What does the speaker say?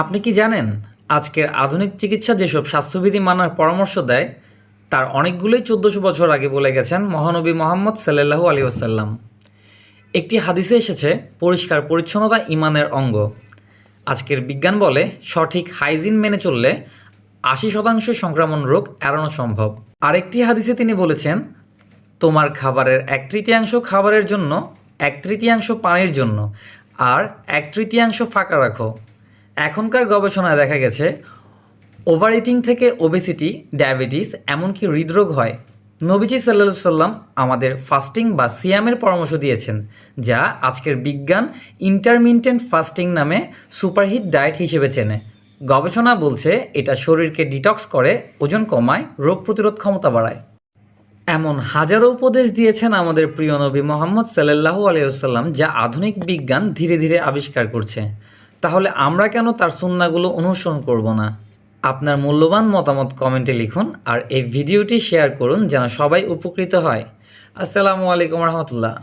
আপনি কি জানেন আজকের আধুনিক চিকিৎসা যেসব স্বাস্থ্যবিধি মানার পরামর্শ দেয় তার অনেকগুলোই ১৪০০ বছর আগে বলে গেছেন মহানবী মোহাম্মদ সাল্লাল্লাহু আলাইহি ওয়াসাল্লাম। একটি হাদিসে এসেছে পরিষ্কার পরিচ্ছন্নতা ঈমানের অঙ্গ। আজকের বিজ্ঞান বলে সঠিক হাইজিন মেনে চললে ৮০% সংক্রমণ রোগ এড়ানো সম্ভব। আরেকটি হাদিসে তিনি বলেছেন, তোমার খাবারের ১/৩ খাবারের জন্য, ১/৩ পানির জন্য, আর ১/৩ ফাঁকা রাখো। এখনকার গবেষণায় দেখা গেছে ওভার ইটিং থেকে ওবেসিটি, ডায়াবেটিস, এমনকি হৃদরোগ হয়। নবীজি সাল্লাল্লাহু সাল্লাম আমাদের ফাস্টিং বা সিয়ামের পরামর্শ দিয়েছেন, যা আজকের বিজ্ঞান ইন্টারমিটেন্ট ফাস্টিং নামে সুপারহিট ডায়েট হিসেবে চেনে। গবেষণা বলছে এটা শরীরকে ডিটক্স করে, ওজন কমায়, রোগ প্রতিরোধ ক্ষমতা বাড়ায়। এমন হাজারো উপদেশ দিয়েছেন আমাদের প্রিয় নবী মোহাম্মদ সাল্লাল্লাহু আলাইহি ওয়াসাল্লাম, যা আধুনিক বিজ্ঞান ধীরে ধীরে আবিষ্কার করছে। তাহলে আমরা কেন তার সুন্নাহগুলো অনুসরণ করব না? আপনার মূল্যবান মতামত কমেন্টে লিখুন আর এই ভিডিওটি শেয়ার করুন যেন সবাই উপকৃত হয়। আসসালামু আলাইকুম রহমতুল্লাহ।